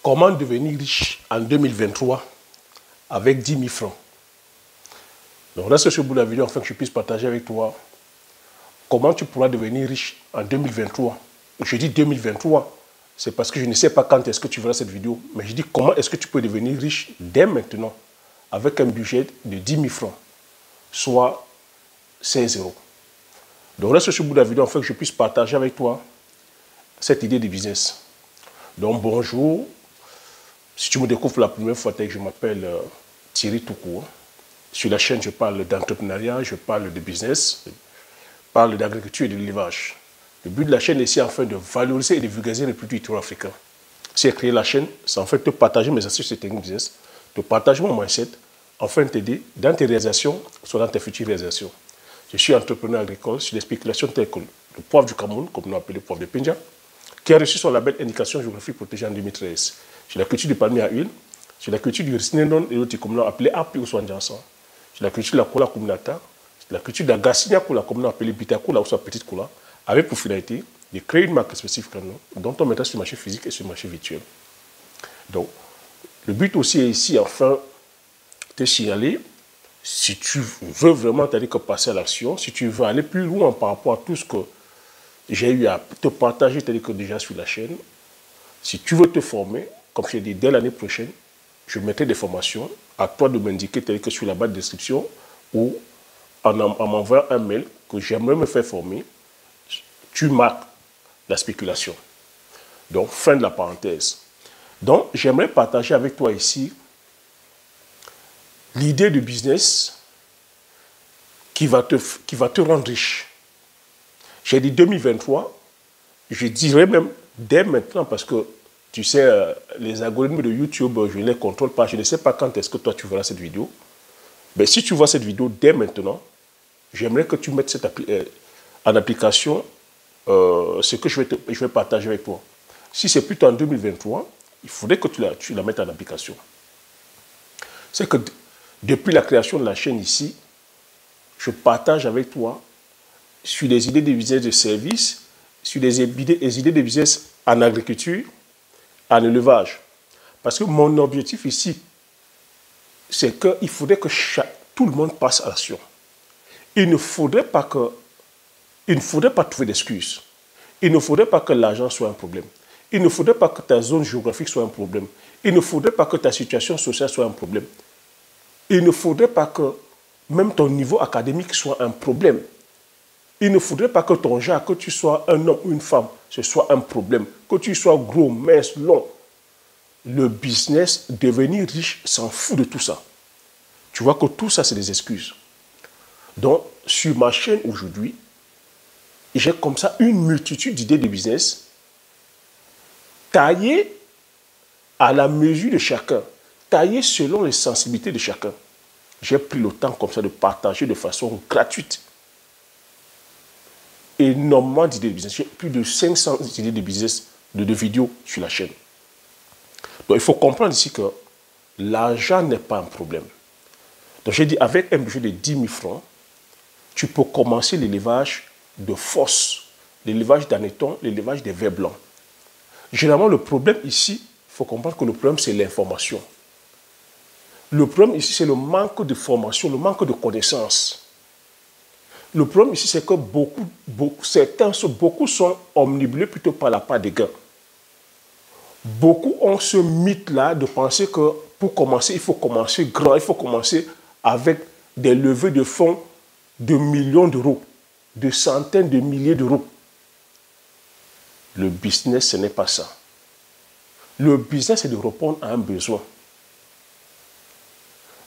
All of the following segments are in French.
Comment devenir riche en 2023 avec 10 000 francs? Donc reste sur le bout de la vidéo afin que je puisse partager avec toi comment tu pourras devenir riche en 2023. Je dis 2023, c'est parce que je ne sais pas quand est-ce que tu verras cette vidéo, mais je dis comment est-ce que tu peux devenir riche dès maintenant avec un budget de 10 000 francs, soit 16 euros. Donc reste sur le bout de la vidéo afin que je puisse partager avec toi cette idée de business. Donc bonjour, si tu me découvres la première fois, je m'appelle Thierry Toucourt. Sur la chaîne, je parle d'entrepreneuriat, je parle de business, je parle d'agriculture et de l'élevage. Le but de la chaîne est ici afin de valoriser et de vulgariser les produits africains. Si j'ai créé la chaîne, c'est en fait de partager mes astuces et techniques business, de partager mon mindset, afin de t'aider dans tes réalisations, soit dans tes futures réalisations. Je suis entrepreneur agricole sur les spéculations telles que le poivre du Cameroun, comme nous appelons le poivre de Pinja, qui a reçu son label Indication géographique protégée en 2013. Sur la culture du palmier à huile, sur la culture du Risnenon et l'autre comme nous appelé Api ou Swanjansan, sur la culture de la cola communata, sur la culture de la Gassinia cola comme nous appelé Bitacola ou sa petite cola, avec pour finalité de créer une marque spécifique à nous, dont on mettra sur le marché physique et sur le marché virtuel. Donc, le but aussi est ici, enfin, de signaler, si tu veux vraiment passer à l'action, si tu veux aller plus loin par rapport à tout ce que j'ai eu à te partager, déjà sur la chaîne, si tu veux te former, comme je l'ai dit, dès l'année prochaine, je mettrai des formations, à toi de m'indiquer sur la barre de description ou en m'envoyant un mail que j'aimerais me faire former, tu marques la spéculation. Donc, fin de la parenthèse. Donc, j'aimerais partager avec toi ici l'idée de business qui va te rendre riche. J'ai dit 2023, je dirais même dès maintenant parce que tu sais, les algorithmes de YouTube, je ne les contrôle pas. Je ne sais pas quand est-ce que toi tu verras cette vidéo. Mais si tu vois cette vidéo dès maintenant, j'aimerais que tu mettes en application ce que je vais partager avec toi. Si c'est plutôt en 2023, il faudrait que tu la mettes en application. C'est que depuis la création de la chaîne ici, je partage avec toi sur des idées de business de service, sur des idées de business en agriculture, en élevage. Parce que mon objectif ici, c'est qu'il faudrait que tout le monde passe à l'action. Il ne faudrait pas trouver d'excuses. Il ne faudrait pas que l'argent soit un problème. Il ne faudrait pas que ta zone géographique soit un problème. Il ne faudrait pas que ta situation sociale soit un problème. Il ne faudrait pas que même ton niveau académique soit un problème. Il ne faudrait pas que ton genre, que tu sois un homme ou une femme, ce soit un problème. Que tu sois gros, mince, long. Le business, devenir riche, s'en fout de tout ça. Tu vois que tout ça, c'est des excuses. Donc, sur ma chaîne aujourd'hui, j'ai comme ça une multitude d'idées de business taillées à la mesure de chacun, taillées selon les sensibilités de chacun. J'ai pris le temps comme ça de partager de façon gratuite énormément d'idées de business. J'ai plus de 500 idées de business, de vidéos sur la chaîne. Donc, il faut comprendre ici que l'argent n'est pas un problème. Donc, j'ai dit, avec un budget de 10 000 francs, tu peux commencer l'élevage de force, l'élevage d'anetons, l'élevage des vers blancs. Généralement, le problème ici, il faut comprendre que le problème, c'est l'information. Le problème ici, c'est le manque de formation, le manque de connaissances. Le problème ici, c'est que beaucoup sont omnibulés plutôt par la part des gains. Beaucoup ont ce mythe-là de penser que pour commencer, il faut commencer grand, il faut commencer avec des levées de fonds de millions d'euros, de centaines de milliers d'euros. Le business, ce n'est pas ça. Le business, c'est de répondre à un besoin.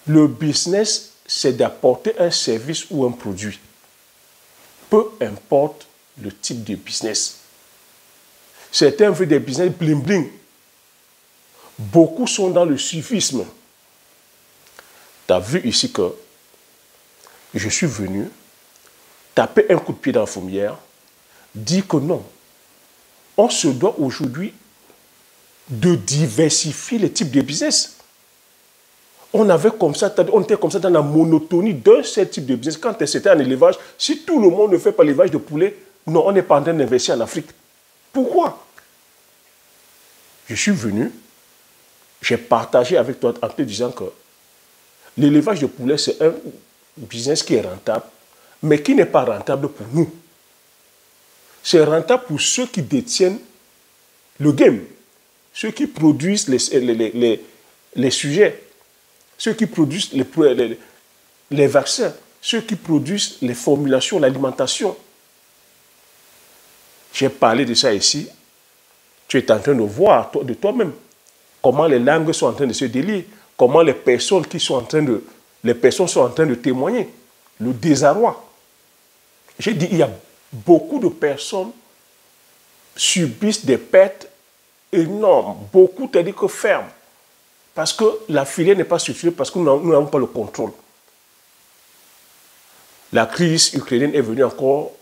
Le business, c'est d'apporter un service ou un produit. Peu importe le type de business. Certains veulent des business bling-bling. Beaucoup sont dans le suivisme. Tu as vu ici que je suis venu taper un coup de pied dans la fourmilière, dire que non. On se doit aujourd'hui de diversifier les types de business. On était comme ça dans la monotonie d'un seul type de business. Quand c'était en élevage, si tout le monde ne fait pas l'élevage de poulet, non, on n'est pas en train d'investir en Afrique. Pourquoi? Je suis venu j'ai partagé avec toi en te disant que l'élevage de poulets, c'est un business qui est rentable, mais qui n'est pas rentable pour nous. C'est rentable pour ceux qui détiennent le game, ceux qui produisent les sujets, ceux qui produisent les vaccins, ceux qui produisent les formulations, l'alimentation. J'ai parlé de ça ici. Tu es en train de voir de toi-même comment les langues sont en train de se délier, comment les personnes sont en train de témoigner, le désarroi. J'ai dit, il y a beaucoup de personnes subissent des pertes énormes, beaucoup, c'est-à-dire que fermes, parce que la filière n'est pas structurée, parce que nous n'avons pas le contrôle. La crise ukrainienne est venue encore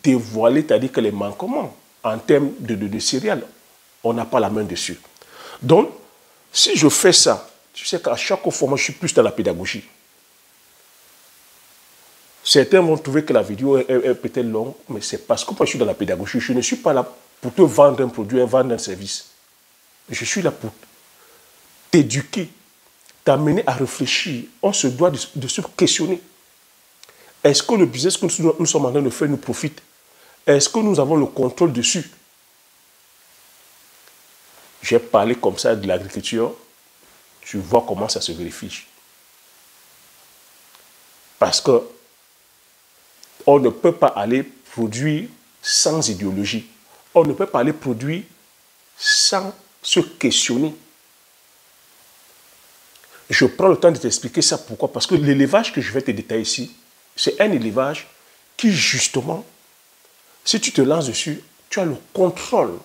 dévoiler, c'est-à-dire que les manquements en termes de céréales, on n'a pas la main dessus. Donc, si je fais ça, tu sais qu'à chaque fois, moi, je suis plus dans la pédagogie. Certains vont trouver que la vidéo est peut-être longue, mais c'est parce que moi, je suis dans la pédagogie. Je ne suis pas là pour te vendre un produit, vendre un service. Je suis là pour t'éduquer, t'amener à réfléchir. On se doit de se questionner. Est-ce que le business que nous sommes en train de faire nous profite? Est-ce que nous avons le contrôle dessus? J'ai parlé comme ça de l'agriculture. Tu vois comment ça se vérifie. Parce que on ne peut pas aller produire sans idéologie. On ne peut pas aller produire sans se questionner. Je prends le temps de t'expliquer ça. Pourquoi? Parce que l'élevage que je vais te détailler ici, c'est un élevage qui, justement, si tu te lances dessus, tu as le contrôle.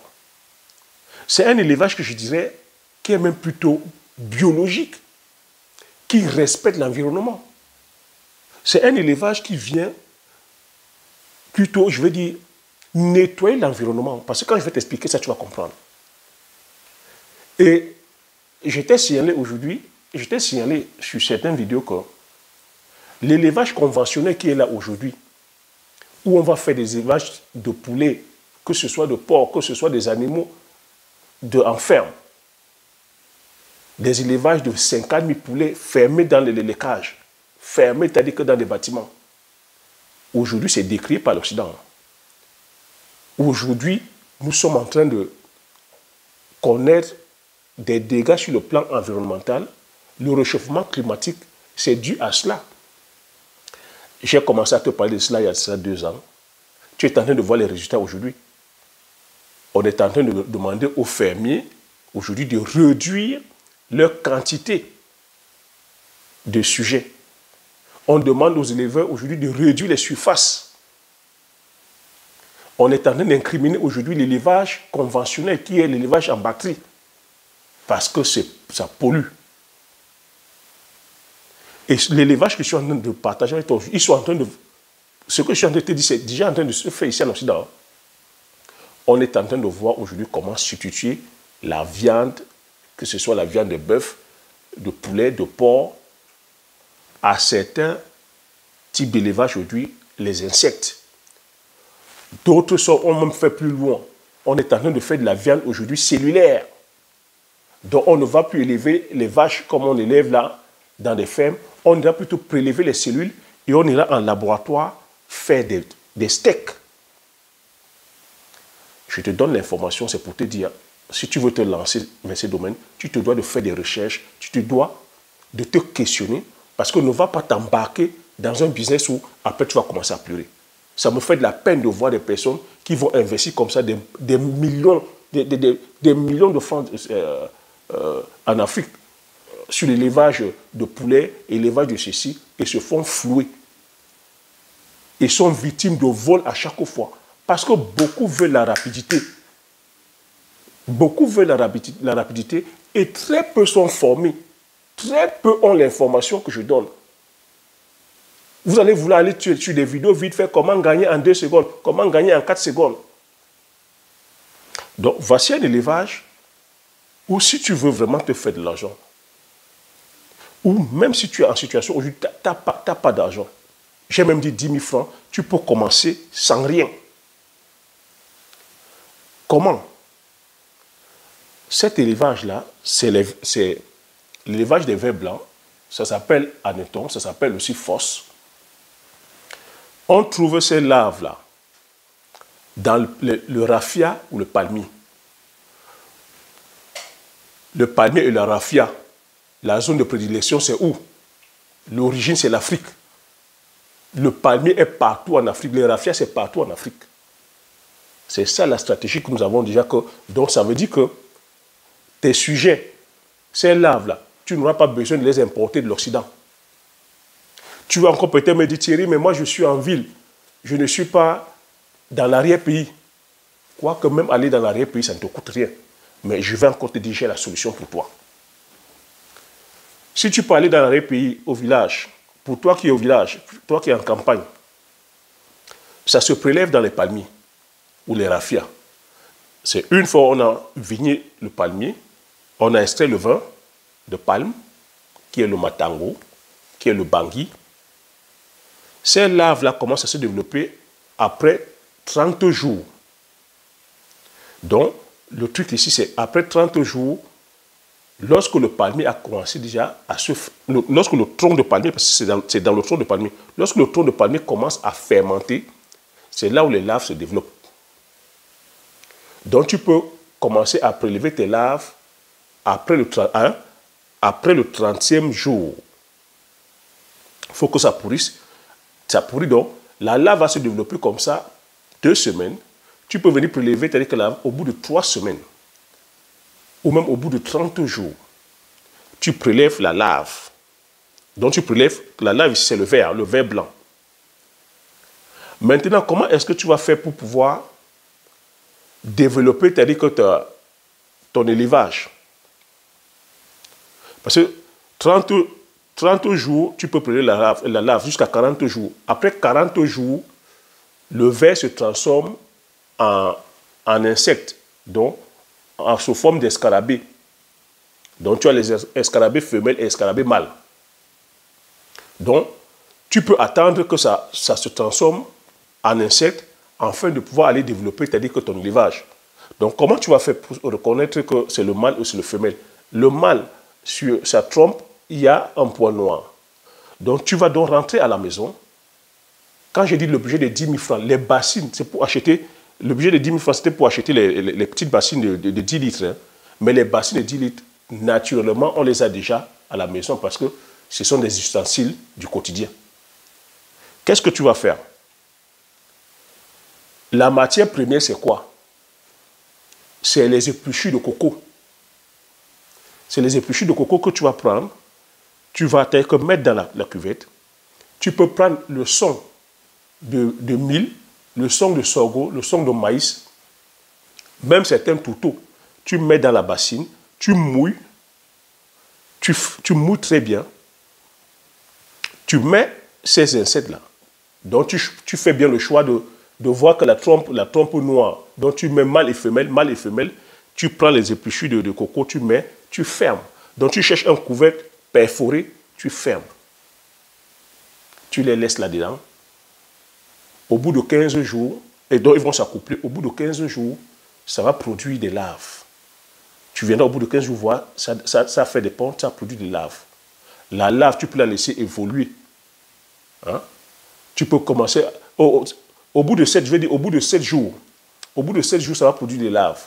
C'est un élevage que je dirais qui est même plutôt biologique, qui respecte l'environnement. C'est un élevage qui vient plutôt, je veux dire, nettoyer l'environnement. Parce que quand je vais t'expliquer ça, tu vas comprendre. Et je t'ai signalé aujourd'hui, sur certaines vidéos que l'élevage conventionnel qui est là aujourd'hui, où on va faire des élevages de poulets, que ce soit de porc, que ce soit des animaux en ferme, des élevages de 50 000 poulets fermés dans les cages, fermés, c'est-à-dire que dans des bâtiments. Aujourd'hui, c'est décrié par l'Occident. Aujourd'hui, nous sommes en train de connaître des dégâts sur le plan environnemental. Le réchauffement climatique, c'est dû à cela. J'ai commencé à te parler de cela il y a 2 ans. Tu es en train de voir les résultats aujourd'hui. On est en train de demander aux fermiers aujourd'hui de réduire leur quantité de sujets. On demande aux éleveurs aujourd'hui de réduire les surfaces. On est en train d'incriminer aujourd'hui l'élevage conventionnel qui est l'élevage en batterie parce que ça pollue. Et l'élevage que je suis en train de partager avec toi, ils sont en train de... Ce que je suis en train de te dire, c'est déjà en train de se faire ici en Occident. On est en train de voir aujourd'hui comment substituer la viande, que ce soit la viande de bœuf, de poulet, de porc, à certains types d'élevage aujourd'hui, les insectes. D'autres ont même fait plus loin. On est en train de faire de la viande aujourd'hui cellulaire. Donc on ne va plus élever les vaches comme on élève là dans des fermes. On ira plutôt prélever les cellules et on ira en laboratoire faire des steaks. Je te donne l'information, c'est pour te dire, si tu veux te lancer dans ces domaines, tu te dois de faire des recherches, tu te dois de te questionner, parce qu'on ne va pas t'embarquer dans un business où après tu vas commencer à pleurer. Ça me fait de la peine de voir des personnes qui vont investir comme ça des millions de francs en Afrique sur l'élevage de poulets, l'élevage de ceci, et se font flouer. Et sont victimes de vols à chaque fois. Parce que beaucoup veulent la rapidité. Beaucoup veulent la rapidité et très peu sont formés. Très peu ont l'information que je donne. Vous allez vouloir aller sur des vidéos vite fait, comment gagner en 2 secondes, comment gagner en 4 secondes. Donc, voici un élevage où si tu veux vraiment te faire de l'argent, ou même si tu es en situation où tu n'as pas d'argent, j'ai même dit 10 000 francs, tu peux commencer sans rien. Comment? Cet élevage-là, c'est l'élevage des vers blancs. Ça s'appelle anéton, ça s'appelle aussi fosse. On trouve ces larves-là dans le raffia ou le palmier. Le palmier et le raffia, la zone de prédilection, c'est où? L'origine, c'est l'Afrique. Le palmier est partout en Afrique. Le raffia, c'est partout en Afrique. C'est ça la stratégie que nous avons déjà. Donc, ça veut dire que tes sujets, ces larves-là, tu n'auras pas besoin de les importer de l'Occident. Tu vas encore peut-être me dire, Thierry, mais moi, je suis en ville. Je ne suis pas dans l'arrière-pays. Quoique même aller dans l'arrière-pays, ça ne te coûte rien. Mais je vais encore te dire, j'ai la solution pour toi. Si tu peux aller dans l'arrière-pays, au village, pour toi qui es au village, toi qui es en campagne, ça se prélève dans les palmiers ou les raffias. C'est une fois on a vigné le palmier, on a extrait le vin de palme, qui est le matango, qui est le bangui. Ces larves-là commencent à se développer après 30 jours. Donc, le truc ici, c'est après 30 jours, lorsque le palmier a commencé déjà à se... Lorsque le tronc de palmier, parce que c'est dans le tronc de palmier, lorsque le tronc de palmier commence à fermenter, c'est là où les larves se développent. Donc, tu peux commencer à prélever tes larves après le 30e jour. Il faut que ça pourrisse. Ça pourrit donc. La larve va se développer comme ça 2 semaines. Tu peux venir prélever tes larves au bout de 3 semaines. Ou même au bout de 30 jours. Tu prélèves la larve. Donc tu prélèves la larve, c'est le ver blanc. Maintenant, comment est-ce que tu vas faire pour pouvoir développer, c'est-à-dire que ton élevage? Parce que 30 jours, tu peux prélever la larve jusqu'à 40 jours. Après 40 jours, le ver se transforme en insecte, donc sous forme d'escarabée. Donc tu as les escarabées femelles et escarabées mâles. Donc tu peux attendre que ça se transforme en insecte afin de pouvoir aller développer, c'est-à-dire que ton élevage. Donc comment tu vas faire pour reconnaître que c'est le mâle ou c'est le femelle? Le mâle, sur sa trompe, il y a un point noir. Donc tu vas donc rentrer à la maison. Quand j'ai dit le budget de 10 000 francs, les bassines, c'est pour acheter... Le budget de 10 000 francs, c'était pour acheter les petites bassines de 10 litres. Hein. Mais les bassines de 10 litres, naturellement, on les a déjà à la maison parce que ce sont des ustensiles du quotidien. Qu'est-ce que tu vas faire? La matière première, c'est quoi? C'est les épluchures de coco. C'est les épluchures de coco que tu vas prendre. Tu vas mettre dans la cuvette. Tu peux prendre le son de mil, le son de sorgho, le son de maïs, même certains tourteaux. Tu mets dans la bassine, tu mouilles, tu mouilles très bien. Tu mets ces insectes-là. Donc tu fais bien le choix de voir que la trompe noire, donc tu mets mâle et femelle, tu prends les épluchures de coco, tu mets, tu fermes. Donc tu cherches un couvercle perforé, tu fermes. Tu les laisses là-dedans. Au bout de 15 jours, et donc ils vont s'accoupler, au bout de 15 jours, ça va produire des larves. Tu viendras au bout de 15 jours voir, ça fait des ponts, ça produit des larves. La larve, tu peux la laisser évoluer. Hein? Tu peux commencer, au bout de 7, je vais dire, au bout de 7 jours, ça va produire des larves.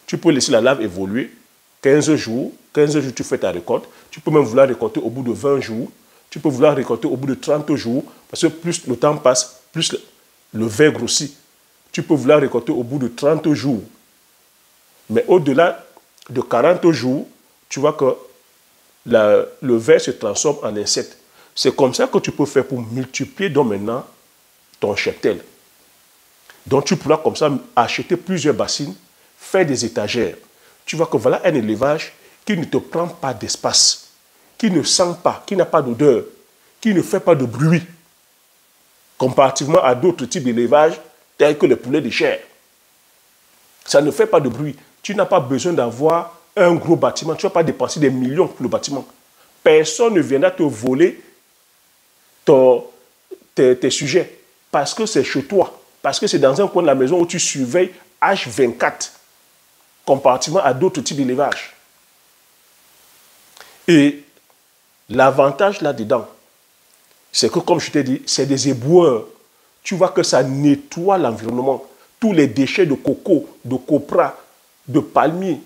Tu peux laisser la larve évoluer, 15 jours, tu fais ta récolte. Tu peux même vouloir récolter au bout de 20 jours. Tu peux vouloir récolter au bout de 30 jours, parce que plus le temps passe, plus le ver grossit. Tu peux vouloir récolter au bout de 30 jours. Mais au-delà de 40 jours, tu vois que le ver se transforme en insecte. C'est comme ça que tu peux faire pour multiplier donc maintenant ton cheptel. Donc tu pourras comme ça acheter plusieurs bassines, faire des étagères. Tu vois que voilà un élevage qui ne te prend pas d'espace, qui ne sent pas, qui n'a pas d'odeur, qui ne fait pas de bruit, comparativement à d'autres types d'élevage tels que les poulets de chair. Ça ne fait pas de bruit. Tu n'as pas besoin d'avoir un gros bâtiment. Tu ne vas pas dépenser des millions pour le bâtiment. Personne ne viendra te voler tes sujets parce que c'est chez toi, parce que c'est dans un coin de la maison où tu surveilles H24. comparativement à d'autres types d'élevage. Et l'avantage là-dedans, c'est que, comme je t'ai dit, c'est des éboueurs. Tu vois que ça nettoie l'environnement. Tous les déchets de coco, de copra, de palmier,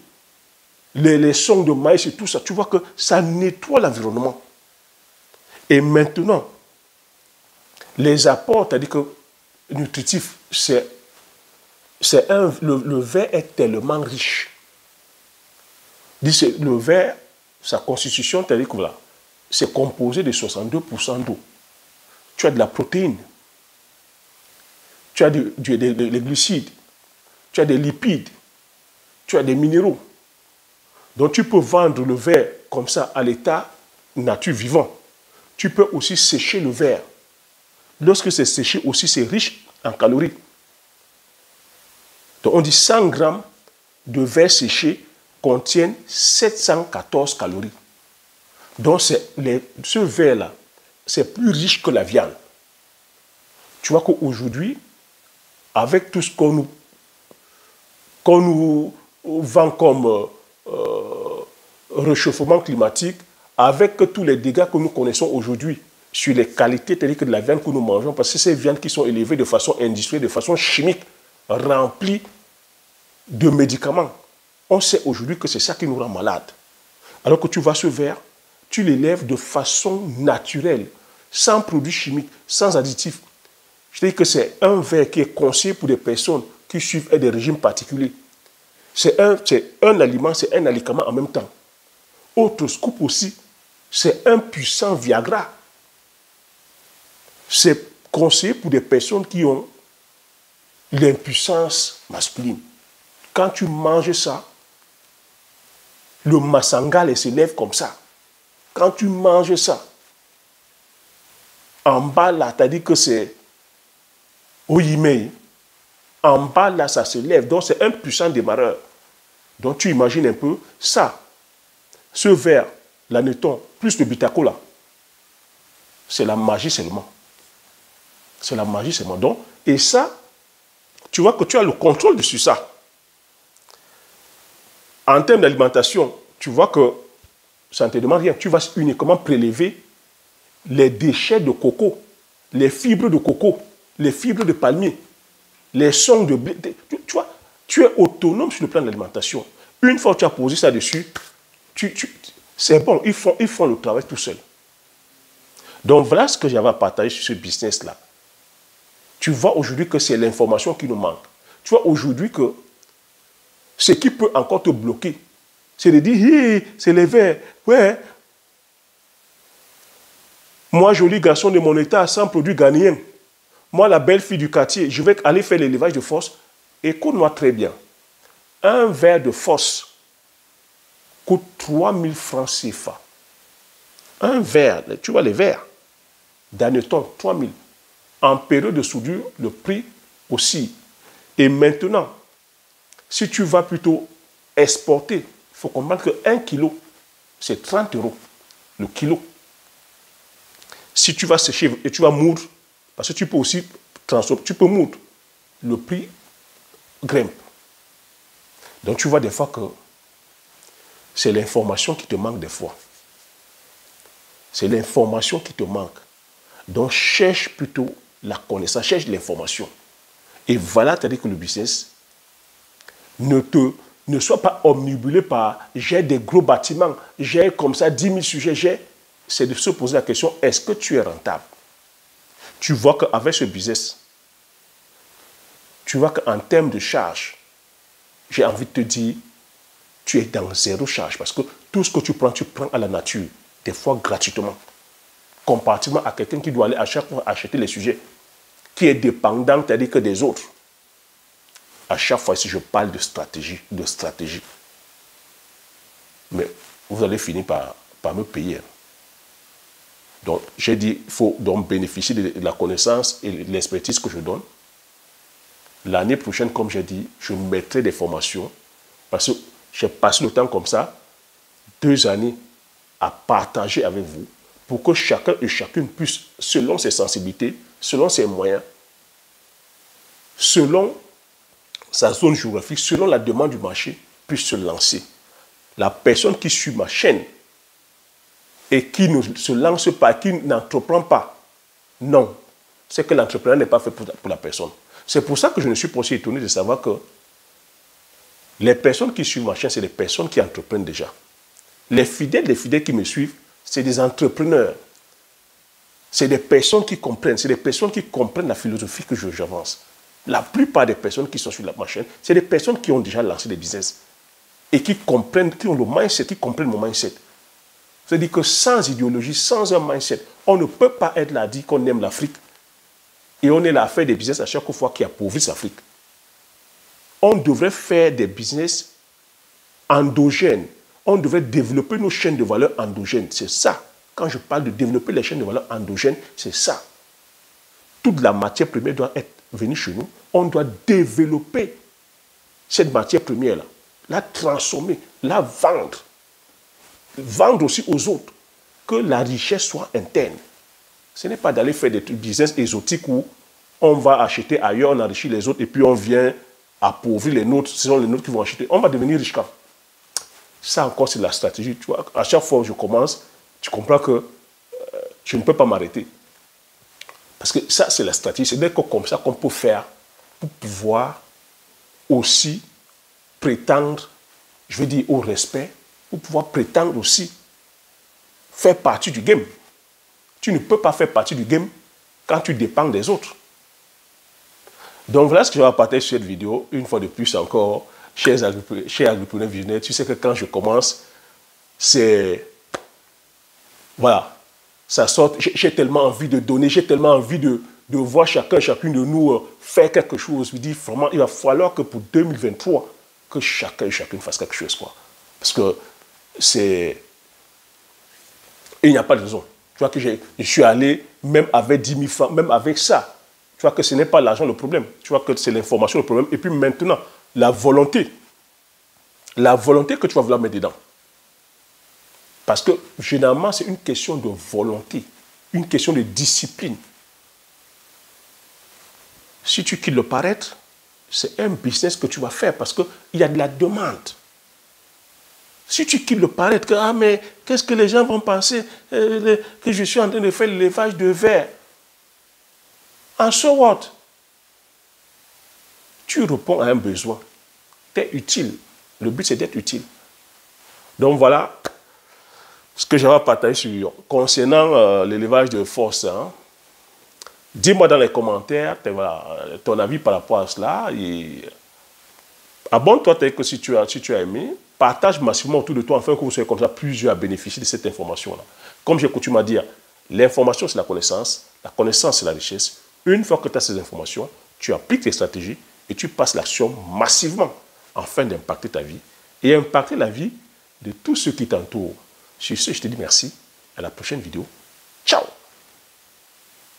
les sons de maïs et tout ça, tu vois que ça nettoie l'environnement. Et maintenant, les apports, c'est-à-dire que nutritifs, le verre est tellement riche. Le verre, sa constitution, c'est-à-dire que voilà, c'est composé de 62% d'eau. Tu as de la protéine, tu as des glucides, tu as des lipides, tu as des minéraux. Donc tu peux vendre le verre comme ça à l'état nature vivant. Tu peux aussi sécher le verre. Lorsque c'est séché aussi, c'est riche en calories. Donc on dit 100 grammes de verre séché contiennent 714 calories. Donc ce verre-là, c'est plus riche que la viande. Tu vois qu'aujourd'hui, avec tout ce qu'on nous vend comme réchauffement climatique, avec tous les dégâts que nous connaissons aujourd'hui sur les qualités telles que de la viande que nous mangeons, parce que ces viandes qui sont élevées de façon industrielle, de façon chimique, remplies de médicaments, on sait aujourd'hui que c'est ça qui nous rend malades. Alors que tu vois ce verre, tu l'élèves de façon naturelle, sans produits chimiques, sans additifs. Je dis que c'est un verre qui est conseillé pour des personnes qui suivent des régimes particuliers. C'est un aliment, c'est un médicament en même temps. Autre scoop aussi, c'est un puissant Viagra. C'est conseillé pour des personnes qui ont l'impuissance masculine. Quand tu manges ça, le massangal s'élève comme ça. Quand tu manges ça, en bas là, tu as dit que c'est Oyimei. En bas là, ça se lève. Donc c'est un puissant démarreur. Donc tu imagines un peu ça. Ce verre, l'anneton, plus le bitacola, c'est la magie seulement. C'est la magie seulement. Donc, et ça, tu vois que tu as le contrôle dessus ça. En termes d'alimentation, tu vois que ça ne te demande rien. Tu vas uniquement prélever les déchets de coco, les fibres de coco, les fibres de palmier, les songs de blé. Tu vois, tu es autonome sur le plan de l'alimentation. Une fois que tu as posé ça dessus, c'est bon, ils font le travail tout seul. Donc voilà ce que j'avais à partager sur ce business-là. Tu vois aujourd'hui que c'est l'information qui nous manque. Tu vois aujourd'hui que ce qui peut encore te bloquer, c'est de dire, hey, c'est les verts. Ouais. Moi, joli garçon de mon état, sans produit ghanéen. Moi, la belle fille du quartier, je vais aller faire l'élevage de force. Écoute-moi très bien. Un verre de force coûte 3000 francs CFA. Un verre, tu vois les verres, d'anneton, 3000. En période de soudure, le prix aussi. Et maintenant, si tu vas plutôt exporter, il faut comprendre que 1 kilo, c'est 30 € le kilo. Si tu vas sécher et tu vas moudre, parce que tu peux aussi transformer, tu peux moudre, le prix grimpe. Donc tu vois des fois que c'est l'information qui te manque des fois. C'est l'information qui te manque. Donc cherche plutôt la connaissance, cherche l'information. Et voilà, c'est-à-dire que le business ne soit pas omnibulé par j'ai des gros bâtiments, j'ai comme ça 10 000 sujets, c'est de se poser la question, est-ce que tu es rentable? Tu vois qu'avec ce business, tu vois qu'en termes de charge, j'ai envie de te dire, tu es dans zéro charge parce que tout ce que tu prends à la nature, des fois gratuitement. Comparativement à quelqu'un qui doit aller à chaque fois acheter les sujets, qui est dépendant, c'est-à-dire que des autres. À chaque fois, si je parle de stratégie. Mais vous allez finir par me payer. Donc, j'ai dit, il faut donc bénéficier de la connaissance et de l'expertise que je donne. L'année prochaine, comme j'ai dit, je mettrai des formations parce que j'ai passé le temps comme ça, 2 années à partager avec vous pour que chacun et chacune puisse, selon ses sensibilités, selon ses moyens, selon sa zone géographique, selon la demande du marché, puisse se lancer. La personne qui suit ma chaîne et qui ne se lance pas, qui n'entreprend pas, non, c'est que l'entrepreneur n'est pas fait pour la personne. C'est pour ça que je ne suis pas aussi étonné de savoir que les personnes qui suivent ma chaîne, c'est des personnes qui entreprennent déjà. Les fidèles qui me suivent, c'est des entrepreneurs. C'est des personnes qui comprennent, la philosophie que j'avance. La plupart des personnes qui sont sur ma chaîne, c'est des personnes qui ont déjà lancé des business et qui comprennent, qui ont le mindset, qui comprennent mon mindset. C'est-à-dire que sans idéologie, sans un mindset, on ne peut pas être là à dire qu'on aime l'Afrique et on est là à faire des business à chaque fois qui appauvrissent l'Afrique. On devrait faire des business endogènes. On devrait développer nos chaînes de valeur endogènes. C'est ça. Quand je parle de développer les chaînes de valeur endogènes, c'est ça. Toute la matière première doit être venue chez nous. On doit développer cette matière première-là, la transformer, la vendre. Vendre aussi aux autres. Que la richesse soit interne. Ce n'est pas d'aller faire des business exotiques où on va acheter ailleurs, on enrichit les autres et puis on vient appauvrir les nôtres. Ce sont les nôtres qui vont acheter. On va devenir riche quand? Ça encore, c'est la stratégie. Tu vois, à chaque fois que je commence, tu comprends que je ne peux pas m'arrêter. Parce que ça, c'est la stratégie. C'est d'accord comme ça qu'on peut faire pour pouvoir aussi prétendre, je veux dire, au respect, pour pouvoir prétendre aussi faire partie du game. Tu ne peux pas faire partie du game quand tu dépends des autres. Donc voilà ce que je vais partager sur cette vidéo. Une fois de plus encore, chers agripreneurs visionnaires, tu sais que quand je commence, c'est... Voilà, ça sort. J'ai tellement envie de donner, j'ai tellement envie de voir chacune de nous faire quelque chose. Je dis vraiment, il va falloir que pour 2023, que chacun et chacune fasse quelque chose, quoi. Parce que c'est... Il n'y a pas de raison. Tu vois que je suis allé, même avec 10 000 francs, même avec ça. Tu vois que ce n'est pas l'argent le problème. Tu vois que c'est l'information le problème. Et puis maintenant, la volonté. La volonté que tu vas vouloir mettre dedans. Parce que généralement, c'est une question de volonté. Une question de discipline. Si tu quittes le paraître, c'est un business que tu vas faire parce qu'il y a de la demande. Si tu quittes le paraître, ah mais qu'est-ce que les gens vont penser que je suis en train de faire l'élevage de verre. En so what? Tu réponds à un besoin. Tu es utile. Le but, c'est d'être utile. Donc voilà ce que j'avais partagé concernant l'élevage de force. Hein. Dis-moi dans les commentaires ton avis par rapport à cela. Abonne-toi si tu as aimé. Partage massivement autour de toi afin que vous soyez comme ça plusieurs à bénéficier de cette information-là. Comme j'ai coutume à dire, l'information c'est la connaissance c'est la richesse. Une fois que tu as ces informations, tu appliques tes stratégies et tu passes l'action massivement afin d'impacter ta vie et impacter la vie de tous ceux qui t'entourent. Sur ce, je te dis merci. À la prochaine vidéo. Ciao!